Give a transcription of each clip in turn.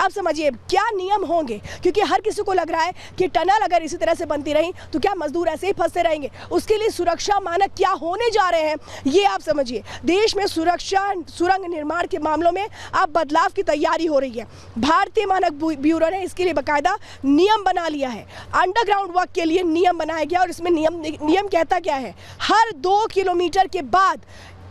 आप समझिए क्या नियम होंगे, क्योंकि हर किसी को लग रहा है कि टनल अगर इसी तरह से बनती रही तो क्या मजदूर ऐसे ही फंसते रहेंगे। उसके लिए सुरक्षा मानक क्या होने जा रहे हैं ये आप समझिए। देश में सुरक्षा सुरंग निर्माण के मामलों में अब बदलाव की तैयारी हो रही है। भारतीय मानक ब्यूरो ने इसके लिए बाकायदा नियम बना लिया है। अंडरग्राउंड वर्क के लिए नियम बनाया गया और इसमें नियम कहता क्या है, हर 2 किलोमीटर के बाद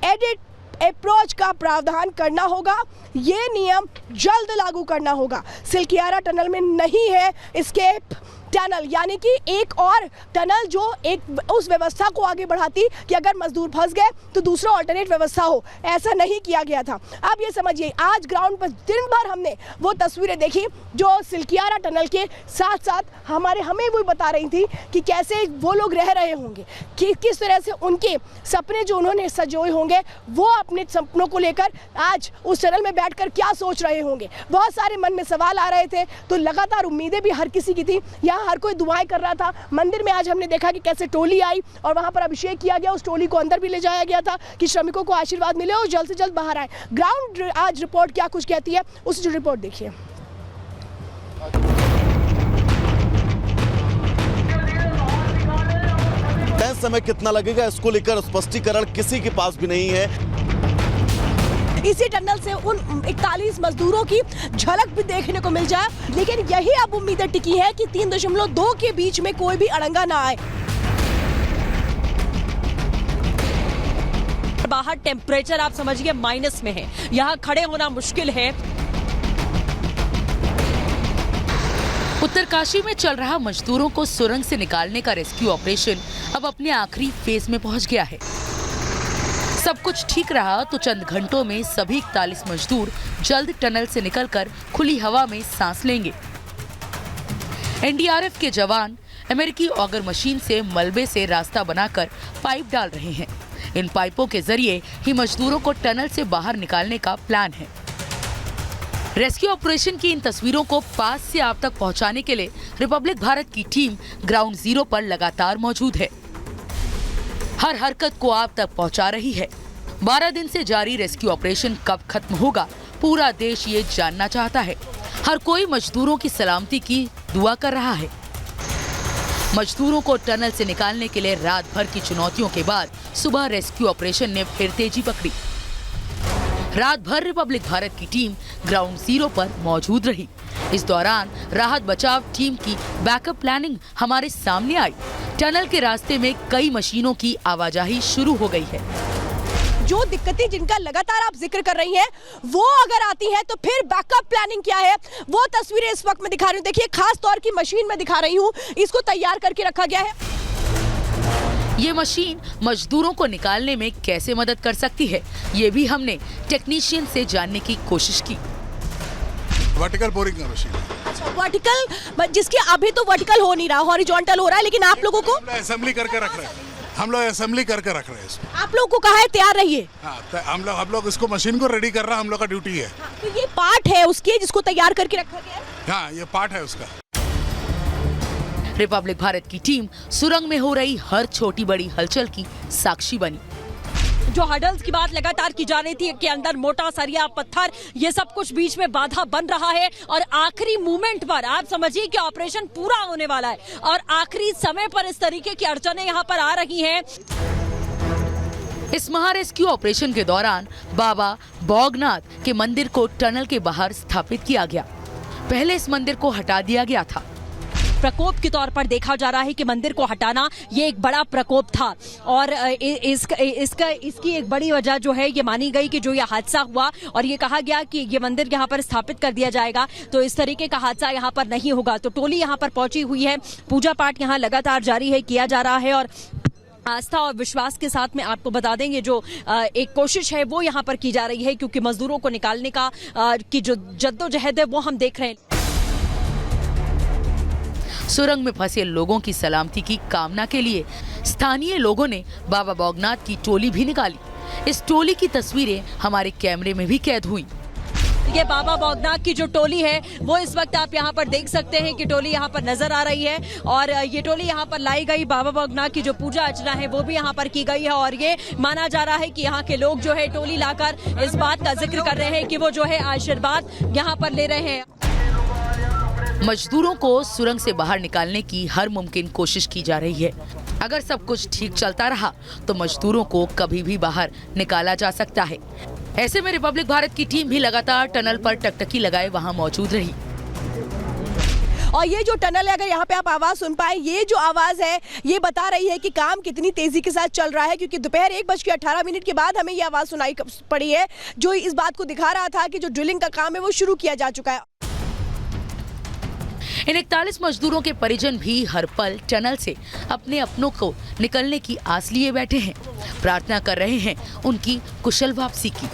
एडिट अप्रोच का प्रावधान करना होगा। ये नियम जल्द लागू करना होगा। सिलकियारा टनल में नहीं है एस्केप टनल, यानी कि एक और टनल जो एक उस व्यवस्था को आगे बढ़ाती कि अगर मजदूर फंस गए तो दूसरा अल्टरनेट व्यवस्था हो, ऐसा नहीं किया गया था। अब ये समझिए आज ग्राउंड पर दिन भर हमने वो तस्वीरें देखी जो सिलकियारा टनल के साथ साथ हमें वो बता रही थी कि कैसे वो लोग रह रहे होंगे, कि किस तरह से उनके सपने जो उन्होंने सजोए होंगे वो अपने सपनों को लेकर आज उस टनल में बैठकर क्या सोच रहे होंगे। बहुत सारे मन में सवाल आ रहे थे, तो लगातार उम्मीदें भी हर किसी की थी। यहाँ हर कोई दुआएं कर रहा था। मंदिर में आज हमने देखा कि कैसे टोली आई और वहां पर अभिषेक किया गया, उस टोली को अंदर भी ले जाया गया था कि श्रमिकों को आशीर्वाद मिले और जल्द से जल्द बाहर आए। ग्राउंड आज रिपोर्ट क्या कुछ कहती है, उस रिपोर्ट देखिए। तय समय कितना लगेगा इसको लेकर स्पष्टीकरण किसी के पास भी नहीं है। इसी टनल से उन 41 मजदूरों की झलक भी देखने को मिल जाए, लेकिन यही अब उम्मीदें टिकी है कि 3.2 के बीच में कोई भी अड़ंगा ना आए। बाहर टेम्परेचर आप समझिए माइनस में है, यहाँ खड़े होना मुश्किल है। उत्तरकाशी में चल रहा मजदूरों को सुरंग से निकालने का रेस्क्यू ऑपरेशन अब अपने आखिरी फेज में पहुंच गया है। सब कुछ ठीक रहा तो चंद घंटों में सभी 41 मजदूर जल्द टनल से निकलकर खुली हवा में सांस लेंगे। एनडीआरएफ के जवान अमेरिकी ऑगर मशीन से मलबे से रास्ता बनाकर पाइप डाल रहे हैं। इन पाइपों के जरिए ही मजदूरों को टनल से बाहर निकालने का प्लान है। रेस्क्यू ऑपरेशन की इन तस्वीरों को पास से आप तक पहुंचाने के लिए रिपब्लिक भारत की टीम ग्राउंड जीरो पर लगातार मौजूद है। हर हरकत को आप तक पहुंचा रही है। 12 दिन से जारी रेस्क्यू ऑपरेशन कब खत्म होगा, पूरा देश ये जानना चाहता है। हर कोई मजदूरों की सलामती की दुआ कर रहा है। मजदूरों को टनल से निकालने के लिए रात भर की चुनौतियों के बाद सुबह रेस्क्यू ऑपरेशन ने फिर तेजी पकड़ी। रात भर रिपब्लिक भारत की टीम ग्राउंड जीरो पर मौजूद रही। इस दौरान राहत बचाव टीम की बैकअप प्लानिंग हमारे सामने आई। टनल के रास्ते में कई मशीनों की आवाजाही शुरू हो गई है। जो दिक्कतें जिनका लगातार आप जिक्र कर रही हैं, वो अगर आती हैं तो फिर बैकअप प्लानिंग क्या है, वो तस्वीरें इस वक्त मैं दिखा रही हूँ। देखिए खास तौर की मशीन में दिखा रही हूँ, इसको तैयार करके रखा गया है। ये मशीन मजदूरों को निकालने में कैसे मदद कर सकती है, ये भी हमने टेक्नीशियन से जानने की कोशिश की। वर्टिकल बोरिंग का मशीन। अच्छा, वर्टिकल, जिसके अभी तो वर्टिकल हो नहीं रहा, हॉरिजॉन्टल हो रहा है, लेकिन आप लोगों को असेंबली करके रख रहे हैं। हम लोग असेंबली करके रख रहे हैं इसको। आप लोगों को कहा है तैयार रहिए। हाँ, हम लोग इसको मशीन को रेडी कर रहा है, हम लोग का ड्यूटी है। हाँ, तो ये पार्ट है उसके जिसको तैयार करके रखा गया है। हाँ, ये पार्ट है उसका। रिपब्लिक भारत की टीम सुरंग में हो रही हर छोटी बड़ी हलचल की साक्षी बनी। जो हडल्स की बात लगातार की जा रही थी कि अंदर मोटा सरिया पत्थर, ये सब कुछ बीच में बाधा बन रहा है और आखिरी मोमेंट पर आप समझिए कि ऑपरेशन पूरा होने वाला है और आखिरी समय पर इस तरीके की अड़चनें यहाँ पर आ रही हैं। इस महा रेस्क्यू ऑपरेशन के दौरान बाबा बौगनाथ के मंदिर को टनल के बाहर स्थापित किया गया। पहले इस मंदिर को हटा दिया गया था। प्रकोप के तौर पर देखा जा रहा है कि मंदिर को हटाना ये एक बड़ा प्रकोप था और इसकी एक बड़ी वजह जो है ये मानी गई कि जो ये हादसा हुआ और ये कहा गया कि ये मंदिर यहाँ पर स्थापित कर दिया जाएगा तो इस तरीके का हादसा यहाँ पर नहीं होगा। तो टोली यहाँ पर पहुंची हुई है, पूजा पाठ यहाँ लगातार जारी है, किया जा रहा है और आस्था और विश्वास के साथ में आपको बता देंगे जो एक कोशिश है वो यहाँ पर की जा रही है क्योंकि मजदूरों को निकालने का की जो जद्दोजहद है वो हम देख रहे हैं। सुरंग में फंसे लोगों की सलामती की कामना के लिए स्थानीय लोगों ने बाबा बौगनाथ की टोली भी निकाली। इस टोली की तस्वीरें हमारे कैमरे में भी कैद हुई। ये बाबा बौगनाथ की जो टोली है वो इस वक्त आप यहाँ पर देख सकते हैं कि टोली यहाँ पर नजर आ रही है और ये टोली यहाँ पर लाई गई। बाबा बौगनाथ की जो पूजा अर्चना है वो भी यहाँ पर की गई है और ये माना जा रहा है कि यहाँ के लोग जो है टोली लाकर इस बात का जिक्र कर रहे हैं कि वो जो है आशीर्वाद यहाँ पर ले रहे हैं। मजदूरों को सुरंग से बाहर निकालने की हर मुमकिन कोशिश की जा रही है। अगर सब कुछ ठीक चलता रहा तो मजदूरों को कभी भी बाहर निकाला जा सकता है। ऐसे में रिपब्लिक भारत की टीम भी लगातार टनल पर टकटकी लगाए वहां मौजूद रही। और ये जो टनल है, अगर यहाँ पे आप आवाज सुन पाए, ये जो आवाज है ये बता रही है कि काम कितनी तेजी के साथ चल रहा है, क्योंकि दोपहर 1:18 के बाद हमें ये आवाज सुनाई पड़ी है, जो इस बात को दिखा रहा था कि जो ड्रिलिंग का काम है वो शुरू किया जा चुका है। इन 41 मजदूरों के परिजन भी हर पल टनल से अपने अपनों को निकलने की आस लिए बैठे हैं, प्रार्थना कर रहे हैं उनकी कुशल वापसी की।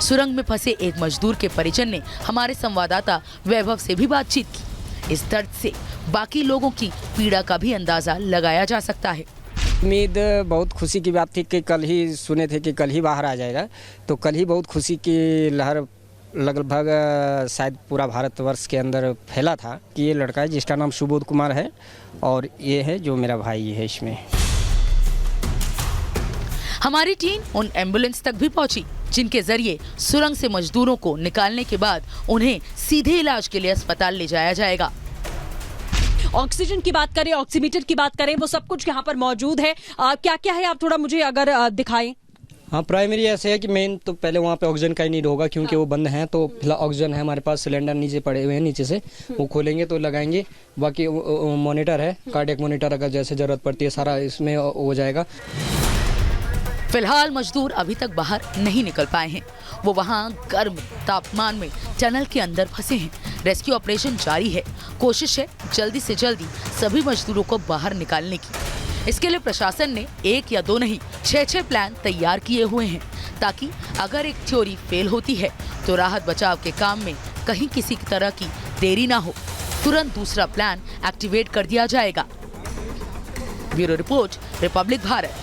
सुरंग में फंसे एक मजदूर के परिजन ने हमारे संवाददाता वैभव से भी बातचीत की। इस दर्द से बाकी लोगों की पीड़ा का भी अंदाजा लगाया जा सकता है। उम्मीद बहुत खुशी की बात थी कि कल ही सुने थे कि कल ही बाहर आ जाएगा, तो कल ही बहुत खुशी की लहर लगभग शायद पूरा भारतवर्ष के अंदर फैला था कि ये लड़का है जिसका नाम सुबोध कुमार है और ये है जो मेरा भाई है। इसमें हमारी टीम उन एम्बुलेंस तक भी पहुंची जिनके जरिए सुरंग से मजदूरों को निकालने के बाद उन्हें सीधे इलाज के लिए अस्पताल ले जाया जाएगा। ऑक्सीजन की बात करें, ऑक्सीमीटर की बात करें, वो सब कुछ यहाँ पर मौजूद है। क्या क्या है आप थोड़ा मुझे अगर दिखाएं। हाँ, प्राइमरी ऐसे है कि मेन तो पहले वहाँ पे ऑक्सीजन का ही नीड होगा क्योंकि वो बंद हैं, तो फिलहाल ऑक्सीजन है हमारे पास, सिलेंडर नीचे पड़े हुए हैं, नीचे से वो खोलेंगे तो लगाएंगे। बाकी मॉनिटर है, कार्डियक मॉनिटर, अगर जैसे जरूरत पड़ती है सारा इसमें हो जाएगा। फिलहाल मजदूर अभी तक बाहर नहीं निकल पाए हैं, वो वहाँ गर्म तापमान में टनल के अंदर फंसे हैं। रेस्क्यू ऑपरेशन जारी है, कोशिश है जल्दी से जल्दी सभी मजदूरों को बाहर निकालने की। इसके लिए प्रशासन ने 1 या 2 नहीं 6 प्लान तैयार किए हुए हैं, ताकि अगर एक थ्योरी फेल होती है तो राहत बचाव के काम में कहीं किसी तरह की देरी ना हो, तुरंत दूसरा प्लान एक्टिवेट कर दिया जाएगा। Bureau report, Republic Bharat.